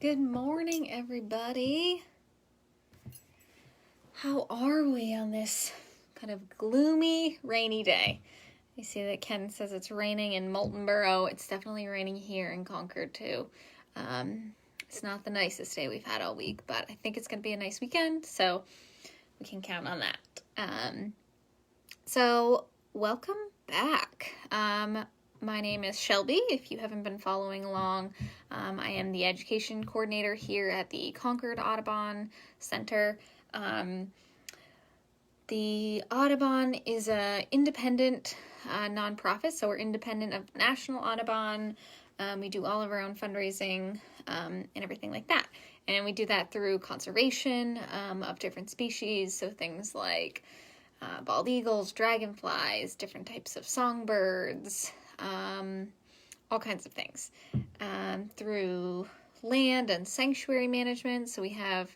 Good morning, everybody. How are we on this kind of gloomy, rainy day? You see that Ken says it's raining in Moultonborough. It's definitely raining here in Concord, too. It's not the nicest day we've had all week, but I think it's going to be a nice weekend, so we can count on that. So welcome back. My name is Shelby. If you haven't been following along, I am the education coordinator here at the Concord Audubon Center. The Audubon is an independent nonprofit, so we're independent of National Audubon. We do all of our own fundraising and everything like that. And we do that through conservation of different species, so things like bald eagles, dragonflies, different types of songbirds, all kinds of things, through land and sanctuary management. So we have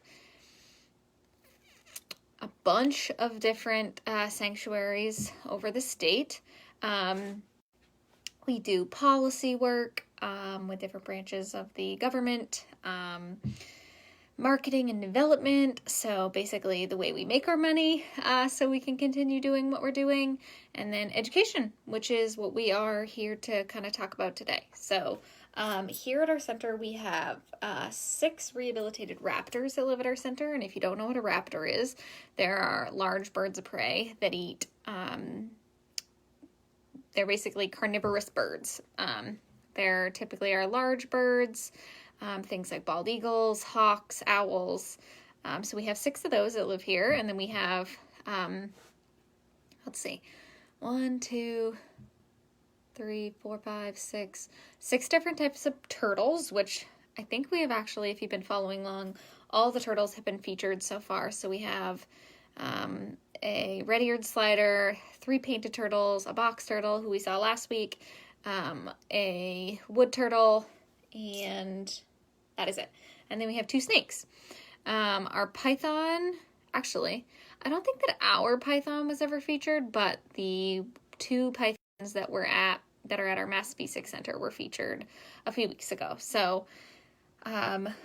a bunch of different sanctuaries over the state. We do policy work with different branches of the government, marketing and development, so basically the way we make our money so we can continue doing what we're doing, and then education, which is what we are here to kind of talk about today. So here at our center we have 6 rehabilitated raptors that live at our center, and if you don't know what a raptor is, there are large birds of prey that eat, they're basically carnivorous birds. They're typically our large birds, things like bald eagles, hawks, owls. So we have 6 of those that live here. And then we have, let's see, 6 different types of turtles, which I think we have actually, if you've been following along, all the turtles have been featured so far. So we have a red-eared slider, 3 painted turtles, a box turtle who we saw last week, a wood turtle, and that is it. And then we have 2 snakes. Our python, actually, I don't think that our python was ever featured, but the 2 pythons that are at our Mass Species Center were featured a few weeks ago. So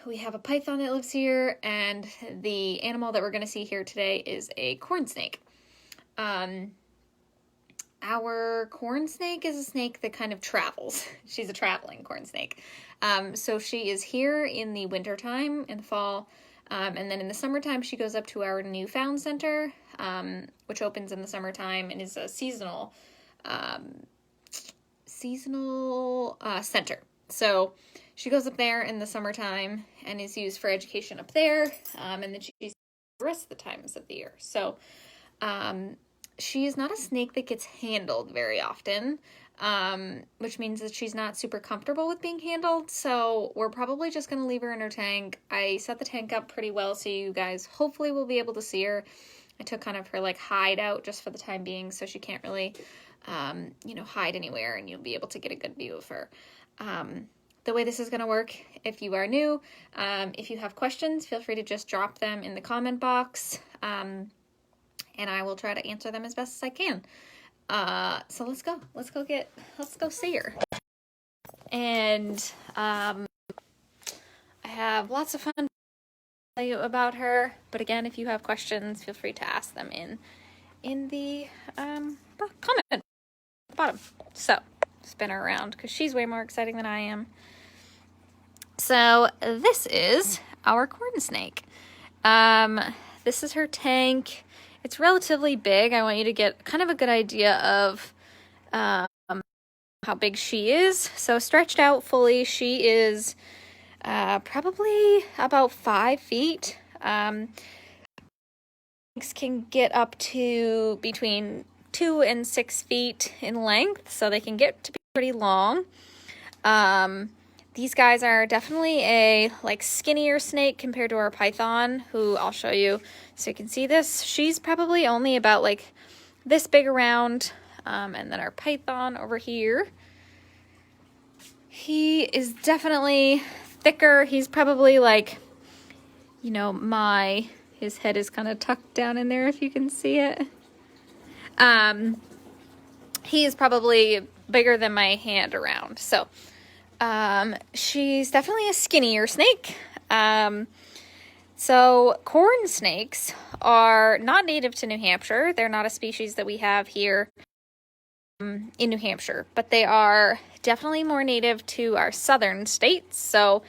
we have a python that lives here, and the animal that we're going to see here today is a corn snake. Our corn snake is a snake that kind of travels. She's a traveling corn snake. So she is here in the wintertime, in the fall, and then in the summertime she goes up to our newfound center, which opens in the summertime and is a seasonal center. So she goes up there in the summertime and is used for education up there, and then she's the rest of the times of the year. So she is not a snake that gets handled very often, which means that she's not super comfortable with being handled, so we're probably just going to leave her in her tank. I set the tank up pretty well, so you guys hopefully will be able to see her. I took kind of her like hide out just for the time being, so she can't really, hide anywhere, and you'll be able to get a good view of her. The way this is going to work, if you are new, if you have questions, feel free to just drop them in the comment box, and I will try to answer them as best as I can. So let's go see her. And I have lots of fun to tell you about her, but again, if you have questions, feel free to ask them in the comment at the bottom. So spin her around because she's way more exciting than I am. So this is our corn snake. This is her tank. It's relatively big. I want you to get kind of a good idea of how big she is. So stretched out fully, she is probably about 5 feet. Snakes can get up to between 2 and 6 feet in length, so they can get to be pretty long. These guys are definitely a skinnier snake compared to our python, who I'll show you so you can see this. She's probably only about this big around, and then our python over here, he is definitely thicker. He's probably his head is kind of tucked down in there if you can see it. He is probably bigger than my hand around, so she's definitely a skinnier snake. So corn snakes are not native to New Hampshire. They're not a species that we have here in New Hampshire, but they are definitely more native to our southern states. So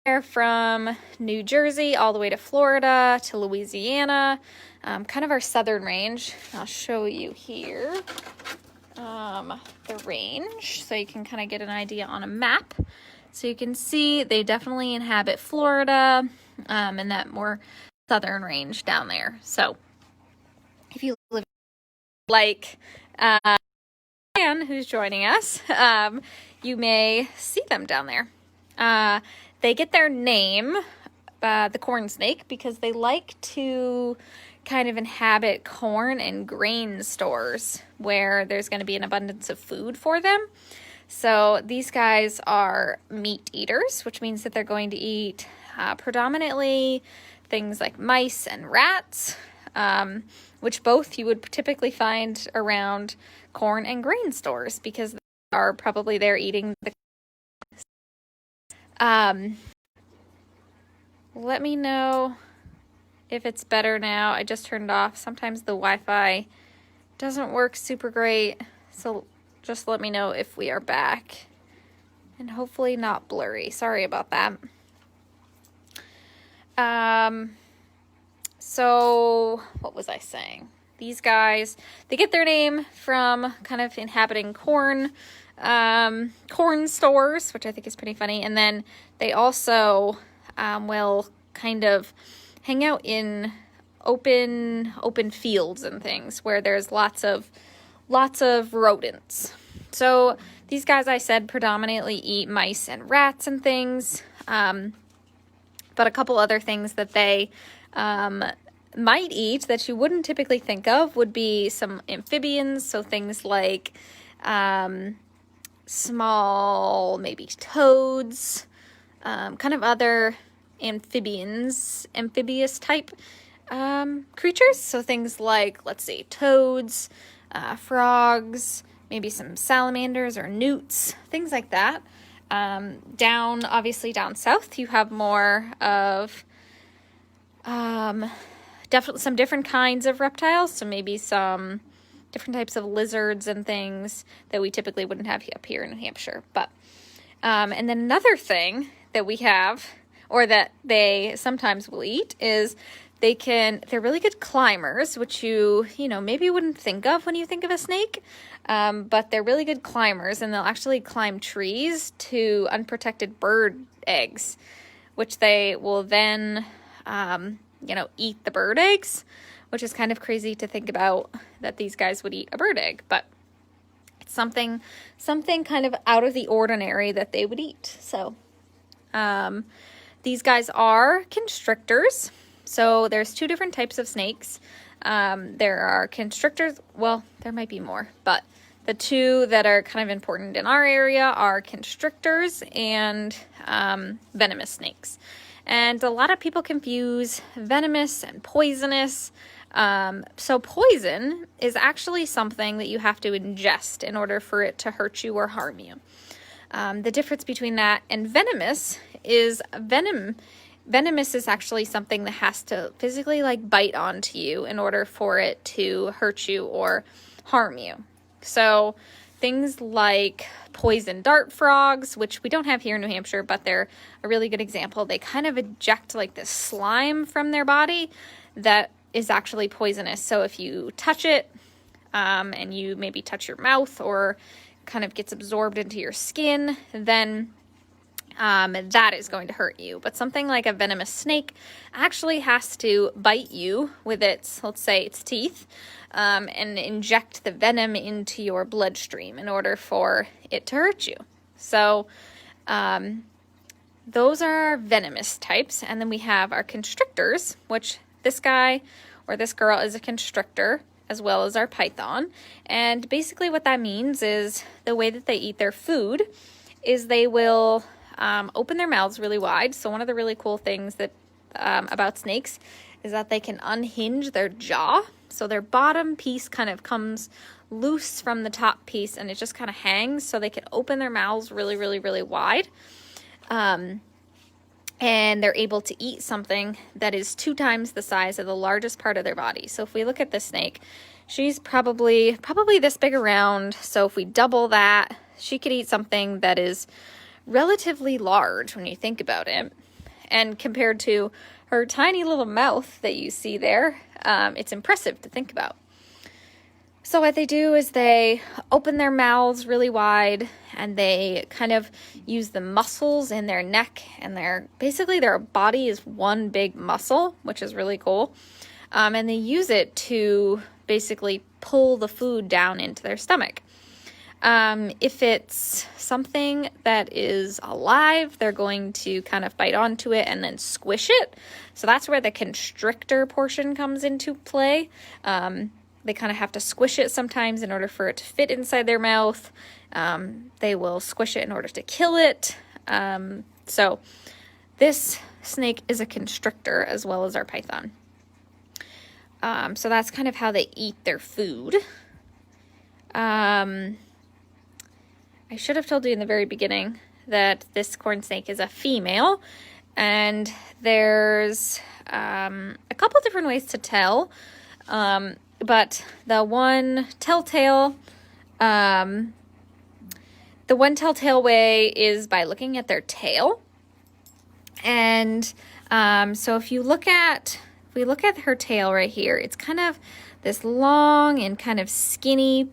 they're from New Jersey all the way to Florida to Louisiana, kind of our southern range. I'll show you here the range so you can kind of get an idea on a map. So you can see they definitely inhabit Florida and that more southern range down there. So if you live like Anne, who's joining us, you may see them down there. They get their name, the corn snake, because they like to kind of inhabit corn and grain stores where there's going to be an abundance of food for them. So these guys are meat eaters, which means that they're going to eat predominantly things like mice and rats, which both you would typically find around corn and grain stores because they are probably there eating the let me know if it's better now. I just turned it off. Sometimes the Wi-Fi doesn't work super great, so just let me know if we are back. And hopefully not blurry. Sorry about that. So what was I saying? These guys, they get their name from kind of inhabiting corn stores, which I think is pretty funny. And then they also will kind of hang out in open fields and things where there's lots of rodents. So these guys, I said, predominantly eat mice and rats and things. But a couple other things that they might eat that you wouldn't typically think of would be some amphibians. So things like small, maybe toads, kind of other amphibious type creatures. So things like, let's see, toads, frogs, maybe some salamanders or newts, things like that. Obviously down south, you have more of definitely some different kinds of reptiles. So maybe some different types of lizards and things that we typically wouldn't have up here in New Hampshire. But and then another thing that we have, or that they sometimes will eat, is they're really good climbers, which you maybe wouldn't think of when you think of a snake. But they're really good climbers, and they'll actually climb trees to unprotected bird eggs, which they will then, eat the bird eggs, which is kind of crazy to think about that these guys would eat a bird egg, but it's something kind of out of the ordinary that they would eat. So, these guys are constrictors. So there's two different types of snakes. There are constrictors. Well, there might be more, but the two that are kind of important in our area are constrictors and venomous snakes. And a lot of people confuse venomous and poisonous. So poison is actually something that you have to ingest in order for it to hurt you or harm you. The difference between that and venomous is venomous is actually something that has to physically bite onto you in order for it to hurt you or harm you. So things like poison dart frogs, which we don't have here in New Hampshire, but they're a really good example. They kind of eject this slime from their body that is actually poisonous. So if you touch it and you maybe touch your mouth or kind of gets absorbed into your skin, then that is going to hurt you. But something like a venomous snake actually has to bite you with its, let's say, its teeth, and inject the venom into your bloodstream in order for it to hurt you. So those are venomous types. And then we have our constrictors, which this guy or this girl is a constrictor, as well as our python. And basically what that means is the way that they eat their food is they will open their mouths really wide. So one of the really cool things that about snakes is that they can unhinge their jaw. So their bottom piece kind of comes loose from the top piece and it just kind of hangs, so they can open their mouths really, really, really wide. and they're able to eat something that is 2 times the size of the largest part of their body. So if we look at this snake, she's probably this big around. So if we double that, she could eat something that is relatively large when you think about it. And compared to her tiny little mouth that you see there, it's impressive to think about. So what they do is they open their mouths really wide, and they kind of use the muscles in their neck, and basically their body is one big muscle, which is really cool. And they use it to basically pull the food down into their stomach. If it's something that is alive, they're going to kind of bite onto it and then squish it. So that's where the constrictor portion comes into play. They kind of have to squish it sometimes in order for it to fit inside their mouth. They will squish it in order to kill it. So this snake is a constrictor as well as our python. So that's kind of how they eat their food. I should have told you in the very beginning that this corn snake is a female, and there's a couple different ways to tell. But the one telltale way is by looking at their tail. And so if we look at her tail right here, it's kind of this long and kind of skinny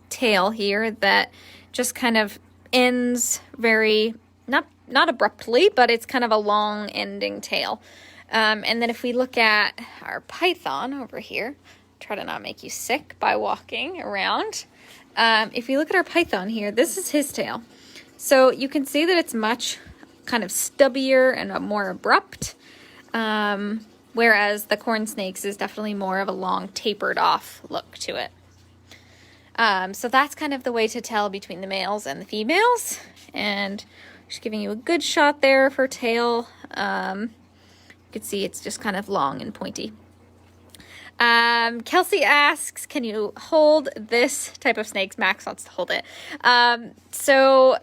tail here that just kind of ends very, not abruptly, but it's kind of a long ending tail. And then if we look at our python over here, try to not make you sick by walking around. If we look at our python here, this is his tail. So you can see that it's much kind of stubbier and more abrupt, whereas the corn snake's is definitely more of a long tapered off look to it. So that's kind of the way to tell between the males and the females. And just giving you a good shot there of her tail. You can see it's just kind of long and pointy. Kelsey asks, can you hold this type of snakes? Max wants to hold it. So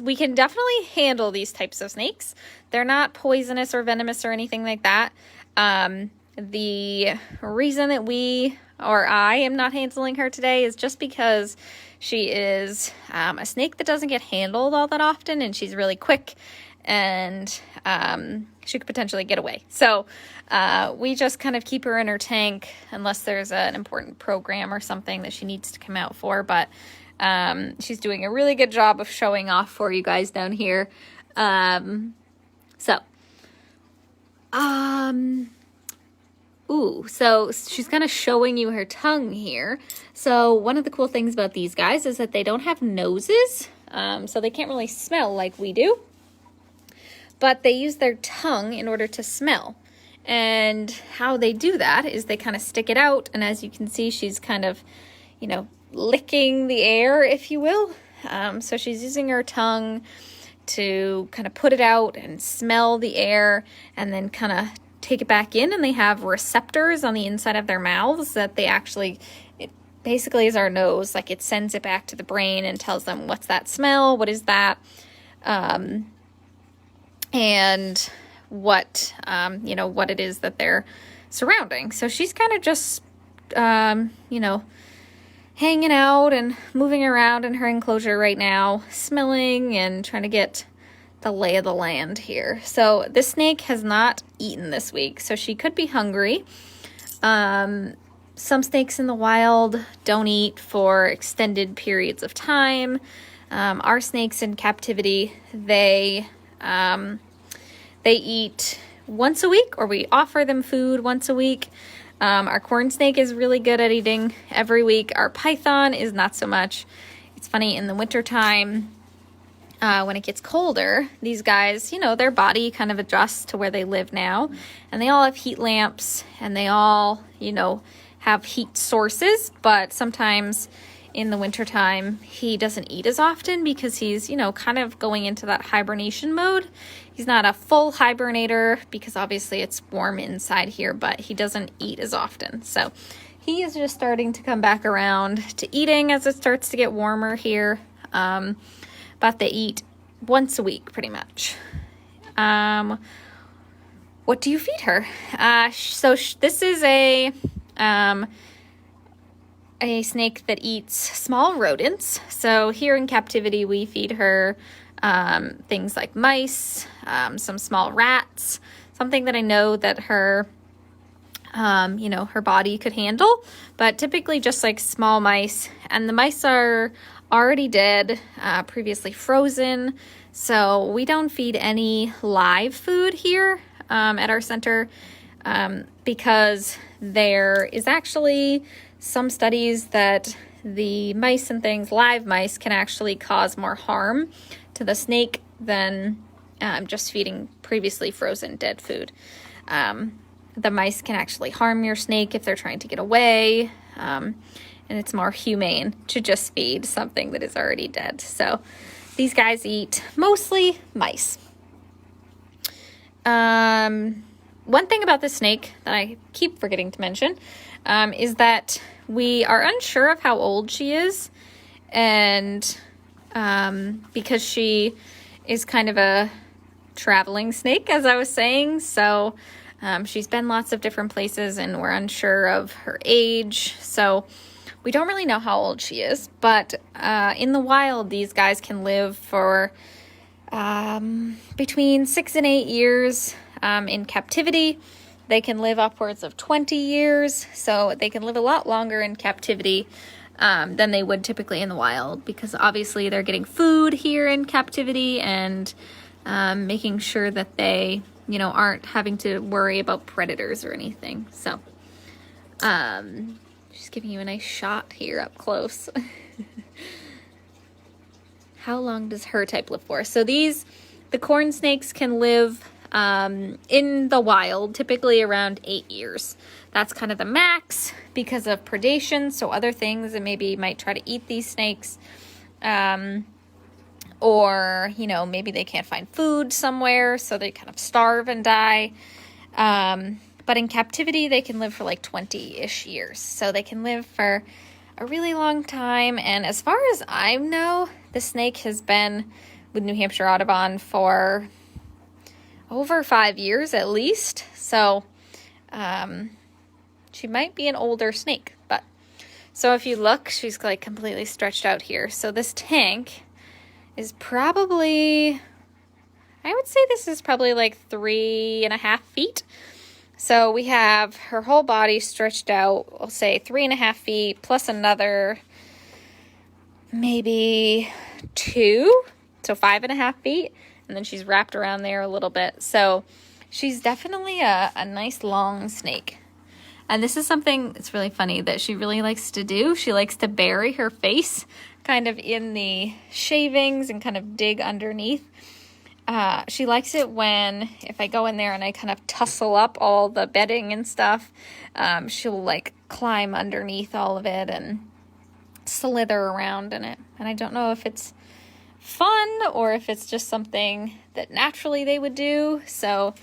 we can definitely handle these types of snakes. They're not poisonous or venomous or anything like that. The reason that I am not handling her today is just because she is a snake that doesn't get handled all that often, and she's really quick, and she could potentially get away. So we just kind of keep her in her tank unless there's an important program or something that she needs to come out for. But she's doing a really good job of showing off for you guys down here. So she's kind of showing you her tongue here. So one of the cool things about these guys is that they don't have noses, so they can't really smell like we do. But they use their tongue in order to smell. And how they do that is they kind of stick it out, and as you can see, she's kind of, licking the air, if you will. So she's using her tongue to kind of put it out and smell the air, and then kind of take it back in, and they have receptors on the inside of their mouths that it basically is our nose, like it sends it back to the brain and tells them what's that smell, what is that, and what it is that they're surrounding. So she's kind of just, hanging out and moving around in her enclosure right now, smelling and trying to get the lay of the land here. So this snake has not eaten this week, so she could be hungry. Some snakes in the wild don't eat for extended periods of time. Our snakes in captivity, they eat once a week, or we offer them food once a week. Our corn snake is really good at eating every week. Our python is not so much. It's funny, in the wintertime, when it gets colder, these guys, their body kind of adjusts to where they live now. And they all have heat lamps, and they all, have heat sources. But sometimes in the wintertime, he doesn't eat as often because he's, kind of going into that hibernation mode. He's not a full hibernator because obviously it's warm inside here, but he doesn't eat as often. So he is just starting to come back around to eating as it starts to get warmer here. But they eat once a week pretty much. what do you feed her? This is a snake that eats small rodents. So here in captivity, we feed her things like mice, some small rats, something that I know that her, her body could handle, but typically just like small mice. And the mice are already dead, previously frozen. So we don't feed any live food here at our center because there is actually some studies that the mice and things, live mice, can actually cause more harm to the snake than just feeding previously frozen dead food. The mice can actually harm your snake if they're trying to get away, and it's more humane to just feed something that is already dead. So these guys eat mostly mice. One thing about the snake that I keep forgetting to mention is that we are unsure of how old she is, and because she is kind of a traveling snake, as I was saying, so she's been lots of different places and we're unsure of her age, so we don't really know how old she is. But in the wild, these guys can live for between 6 and 8 years. In captivity, they can live upwards of 20 years, so they can live a lot longer in captivity than they would typically in the wild, because obviously they're getting food here in captivity and making sure that they, aren't having to worry about predators or anything. So, just giving you a nice shot here up close. How long does her type live for? So the corn snakes can live in the wild, typically around 8 years. That's kind of the max because of predation, so other things that maybe might try to eat these snakes, or maybe they can't find food somewhere, so they kind of starve and die. But in captivity, they can live for like 20-ish years, so they can live for a really long time. And as far as I know, the snake has been with New Hampshire Audubon for over 5 years at least, so she might be an older snake. But so if you look, she's like completely stretched out here. So this tank is probably, I would say this is probably like 3.5 feet. So we have her whole body stretched out, we'll say 3.5 feet plus another maybe 2, so 5.5 feet. And then she's wrapped around there a little bit. So she's definitely a nice long snake. And this is something that's really funny that she really likes to do. She likes to bury her face kind of in the shavings and kind of dig underneath. She likes it when, if I go in there and I kind of tussle up all the bedding and stuff, she'll like climb underneath all of it and slither around in it. And I don't know if it's fun or if it's just something that naturally they would do. So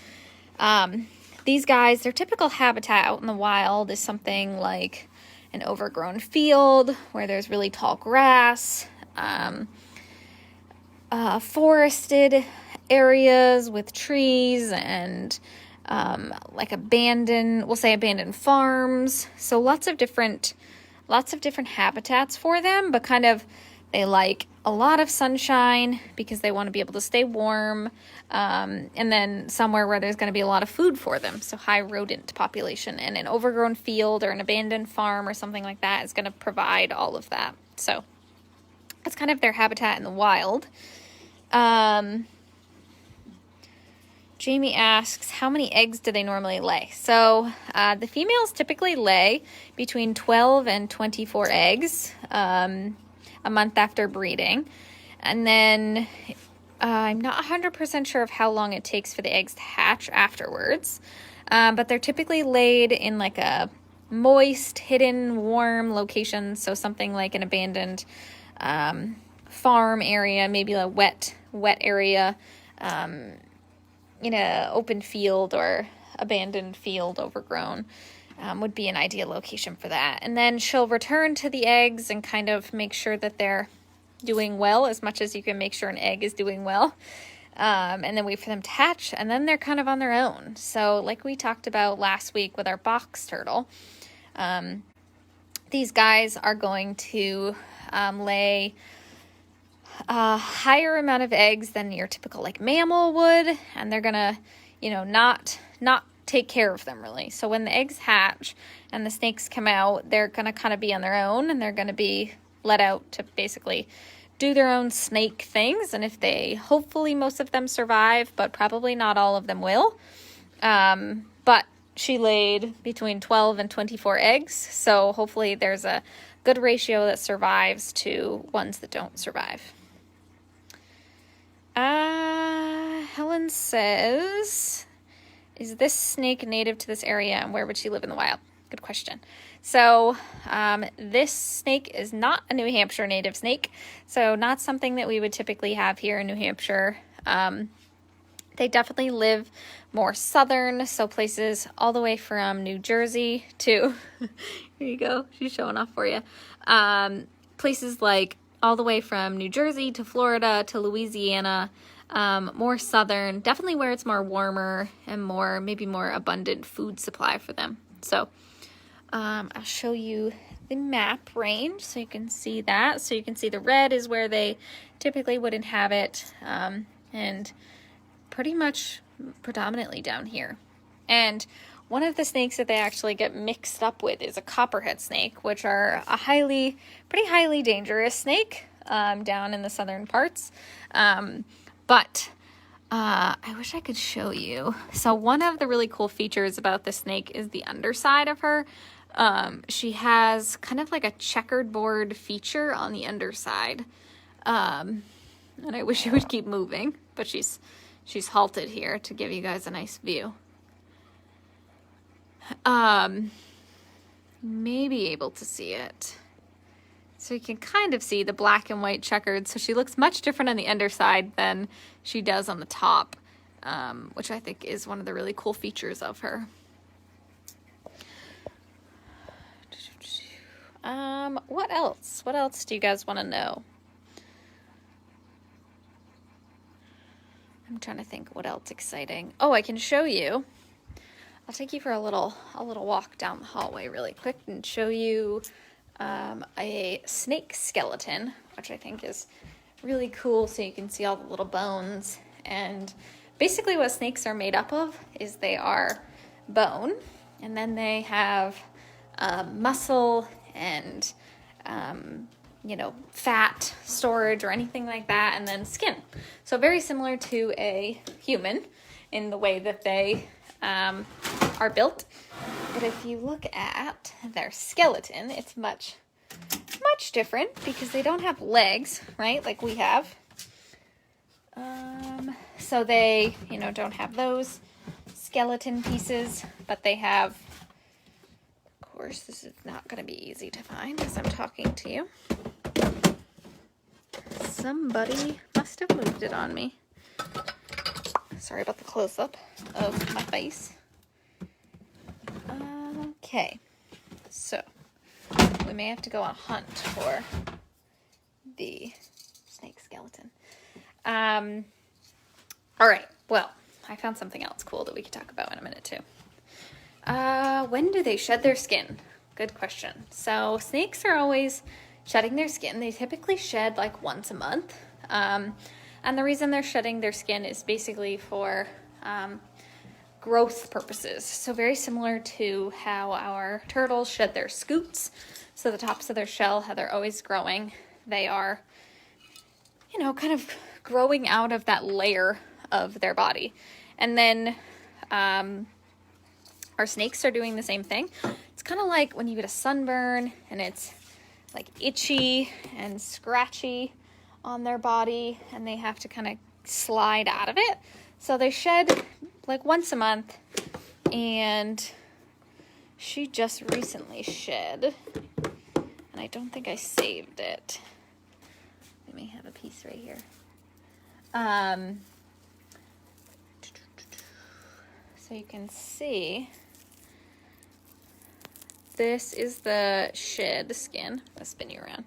these guys, their typical habitat out in the wild is something like an overgrown field where there's really tall grass, forested areas with trees, and like abandoned farms. So lots of different habitats for them, but kind of they like a lot of sunshine because they want to be able to stay warm, and then somewhere where there's going to be a lot of food for them, so high rodent population. And an overgrown field or an abandoned farm or something like that is going to provide all of that. So that's kind of their habitat in the wild. Jamie asks, how many eggs do they normally lay? So the females typically lay between 12 and 24 eggs a month after breeding. And then I'm not 100% sure of how long it takes for the eggs to hatch afterwards. But they're typically laid in like a moist, hidden, warm location. So something like an abandoned farm area, maybe a wet area, in an open field or abandoned field, overgrown, would be an ideal location for that. And then she'll return to the eggs and kind of make sure that they're doing well, as much as you can make sure an egg is doing well. and then wait for them to hatch, and then they're kind of on their own. So like we talked about last week with our box turtle, these guys are going to lay a higher amount of eggs than your typical like mammal would, and they're gonna, not take care of them really. So when the eggs hatch and the snakes come out, they're gonna kind of be on their own, and they're gonna be let out to basically do their own snake things. And if they, hopefully most of them survive, but probably not all of them will. But she laid between 12 and 24 eggs, so hopefully there's a good ratio that survives to ones that don't survive. Helen says, is this snake native to this area, and where would she live in the wild? Good question. So this snake is not a New Hampshire native snake, so not something that we would typically have here in New Hampshire. They definitely live more southern, so places all the way from New Jersey to, here you go, she's showing off for you. Places like all the way from New Jersey to Florida to Louisiana, more southern, definitely where it's more warmer and maybe more abundant food supply for them. So I'll show you the map range so you can see that. So you can see the red is where they typically would inhabit, and pretty much predominantly down here. And one of the snakes that they actually get mixed up with is a copperhead snake, which are a pretty highly dangerous snake down in the southern parts. But I wish I could show you. So one of the really cool features about the snake is the underside of her. She has kind of like a checkered board feature on the underside. And I wish it would keep moving, but she's halted here to give you guys a nice view. May be able to see it. So you can kind of see the black and white checkered. So she looks much different on the underside than she does on the top, which I think is one of the really cool features of her. What else? What else do you guys want to know? I'm trying to think what else exciting. Oh, I can show you. I'll take you for a little walk down the hallway really quick and show you a snake skeleton, which I think is really cool, so you can see all the little bones. And basically what snakes are made up of is they are bone, and then they have muscle and fat storage or anything like that, and then skin. So very similar to a human in the way that they are built. But if you look at their skeleton, it's much different because they don't have legs, right? Like we have. So they, don't have those skeleton pieces, but they have, of course, this is not going to be easy to find as I'm talking to you. Somebody must have moved it on me. Sorry about the close-up of my face. Okay, so we may have to go on a hunt for the snake skeleton. All right, well, I found something else cool that we could talk about in a minute too. When do they shed their skin? Good question. So snakes are always shedding their skin. They typically shed like once a month. And the reason they're shedding their skin is basically for growth purposes. So very similar to how our turtles shed their scutes. So the tops of their shell, how they're always growing. They are, kind of growing out of that layer of their body. And then our snakes are doing the same thing. It's kind of like when you get a sunburn and it's like itchy and scratchy on their body and they have to kind of slide out of it. So they shed like once a month, and she just recently shed, and I don't think I saved it. We may have a piece right here. So you can see this is the shed skin. I'll spin you around.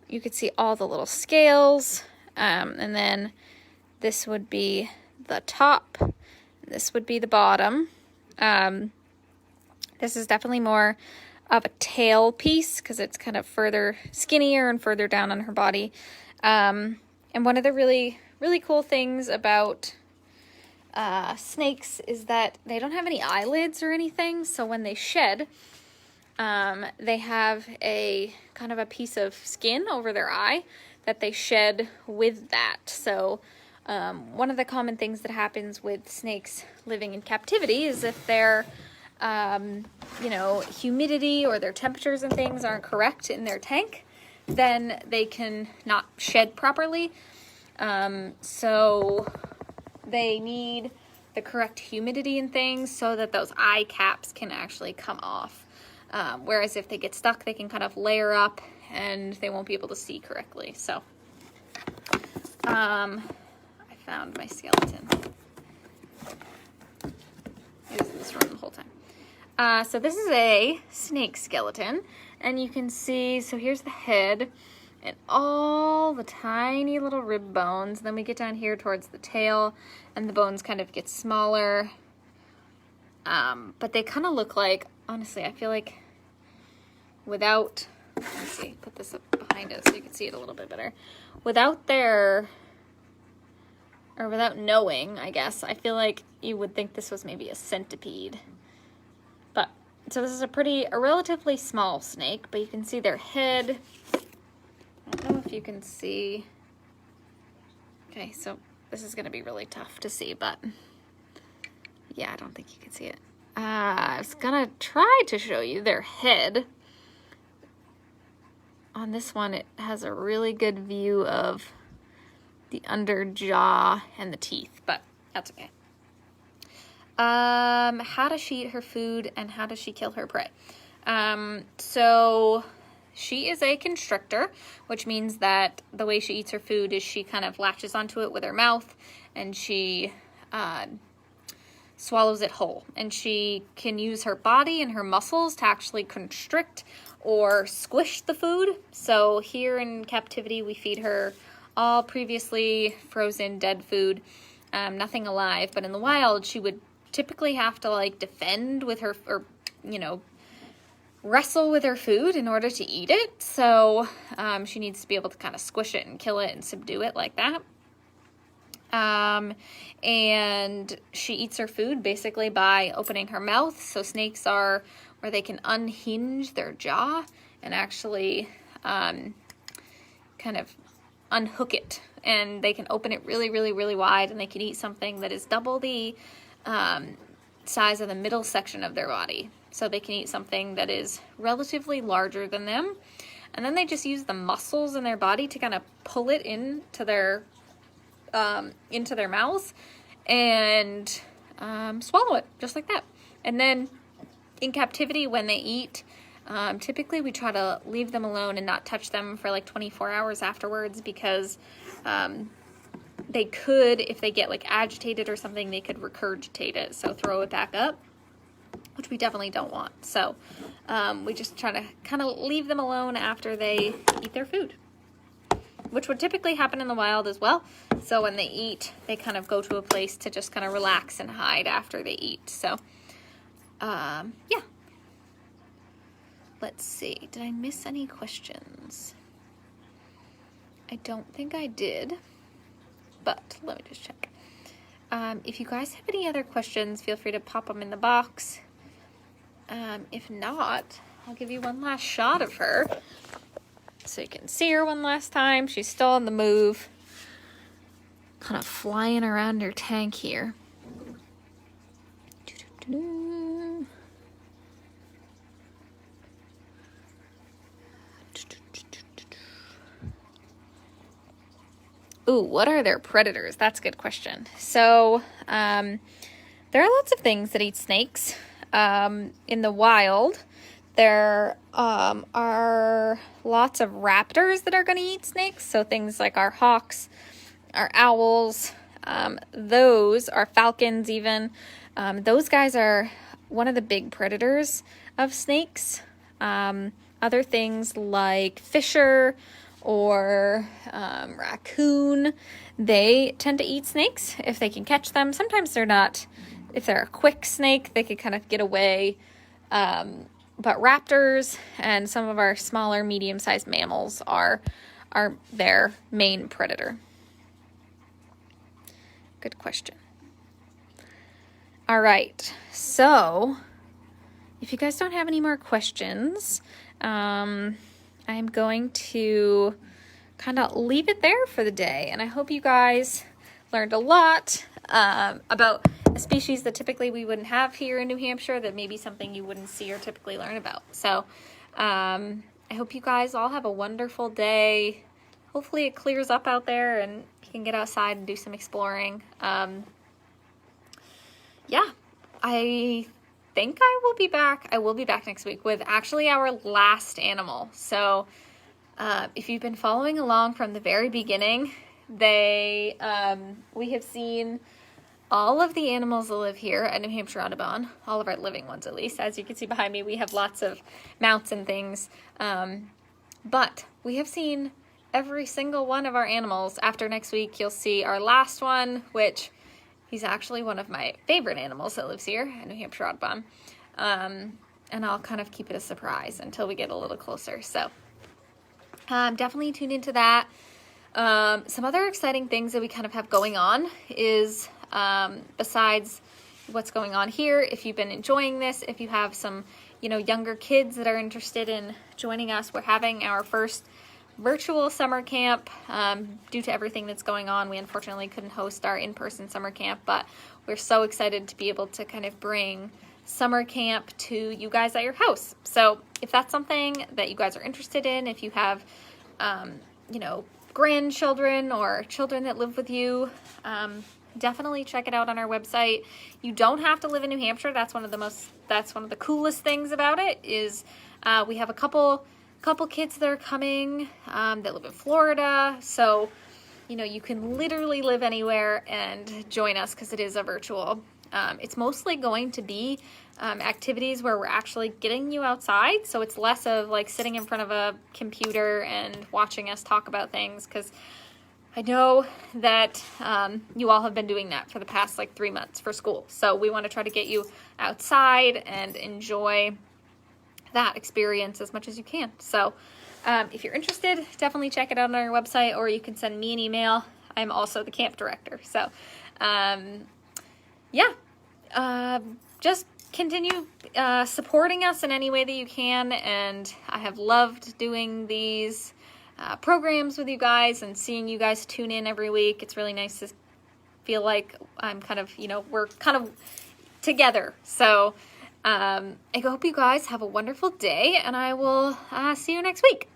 You could see all the little scales And then this would be the top. This would be the bottom. This is definitely more of a tail piece because it's kind of further skinnier and further down on her body. And one of the really, really cool things about snakes is that they don't have any eyelids or anything. So when they shed, they have a kind of a piece of skin over their eye that they shed with that. So one of the common things that happens with snakes living in captivity is if their humidity or their temperatures and things aren't correct in their tank, then they can not shed properly. So they need the correct humidity and things so that those eye caps can actually come off. Whereas if they get stuck, they can kind of layer up and they won't be able to see correctly. So I found my skeleton. It was in this room the whole time. So this is a snake skeleton, and you can see, so here's the head and all the tiny little rib bones. Then we get down here towards the tail, and the bones kind of get smaller. But they kind of look like, honestly, I feel like without, let me see, put this up behind us so you can see it a little bit better. Without knowing, I guess, I feel like you would think this was maybe a centipede. But, so this is a relatively small snake, but you can see their head. I don't know if you can see. Okay, so this is going to be really tough to see, but yeah, I don't think you can see it. I was going to try to show you their head. On this one, it has a really good view of the under jaw and the teeth, but that's okay. How does she eat her food and how does she kill her prey? So she is a constrictor, which means that the way she eats her food is she kind of latches onto it with her mouth and she swallows it whole. And she can use her body and her muscles to actually constrict or squish the food. So here in captivity, we feed her all previously frozen dead food, nothing alive. But in the wild, she would typically have to like defend with her, or wrestle with her food in order to eat it. So she needs to be able to kind of squish it and kill it and subdue it like that. And she eats her food basically by opening her mouth. So snakes are where they can unhinge their jaw and actually kind of unhook it. And they can open it really, really, really wide, and they can eat something that is double the size of the middle section of their body. So they can eat something that is relatively larger than them. And then they just use the muscles in their body to kind of pull it into their mouths and swallow it just like that. And then in captivity, when they eat, typically we try to leave them alone and not touch them for like 24 hours afterwards, because they could, if they get like agitated or something, they could regurgitate it, so throw it back up, which we definitely don't want. So we just try to kind of leave them alone after they eat their food, which would typically happen in the wild as well. So when they eat, they kind of go to a place to just kind of relax and hide after they eat. So yeah. Let's see, did I miss any questions? I don't think I did, but let me just check. If you guys have any other questions, feel free to pop them in the box. If not, I'll give you one last shot of her so you can see her one last time. She's still on the move, kind of flying around her tank here. Ooh, what are their predators? That's a good question. So, there are lots of things that eat snakes. In the wild, there are lots of raptors that are going to eat snakes. So things like our hawks, our owls, those are falcons even. Those guys are one of the big predators of snakes. Other things like fisher or raccoon, they tend to eat snakes if they can catch them. Sometimes they're not, if they're a quick snake, they can kind of get away. But raptors and some of our smaller, medium-sized mammals are their main predator. Good question. All right, so if you guys don't have any more questions, I'm going to kind of leave it there for the day. And I hope you guys learned a lot about a species that typically we wouldn't have here in New Hampshire, that may be something you wouldn't see or typically learn about. So I hope you guys all have a wonderful day. Hopefully it clears up out there and you can get outside and do some exploring. Yeah, I think I will be back. I will be back next week with actually our last animal. So if you've been following along from the very beginning, we have seen all of the animals that live here at New Hampshire Audubon, all of our living ones at least. As you can see behind me, we have lots of mounts and things. But we have seen every single one of our animals. After next week, you'll see our last one, which he's actually one of my favorite animals that lives here at New Hampshire Audubon. And I'll kind of keep it a surprise until we get a little closer. So definitely tune into that. Some other exciting things that we kind of have going on is, besides what's going on here, if you've been enjoying this, if you have some, younger kids that are interested in joining us, we're having our first virtual summer camp. Due to everything that's going on, we unfortunately couldn't host our in-person summer camp, but we're so excited to be able to kind of bring summer camp to you guys at your house. So if that's something that you guys are interested in, if you have, grandchildren or children that live with you, definitely check it out on our website. You don't have to live in New Hampshire. That's one of the coolest things about it is we have a couple kids that are coming that live in Florida. So, you can literally live anywhere and join us because it is a virtual. It's mostly going to be activities where we're actually getting you outside. So it's less of like sitting in front of a computer and watching us talk about things, because I know that you all have been doing that for the past 3 months for school. So we want to try to get you outside and enjoy that experience as much as you can. So if you're interested, definitely check it out on our website, or you can send me an email. I'm also the camp director. So just continue supporting us in any way that you can. And I have loved doing these programs with you guys and seeing you guys tune in every week. It's really nice to feel like I'm kind of, we're kind of together. So I hope you guys have a wonderful day, and I will see you next week.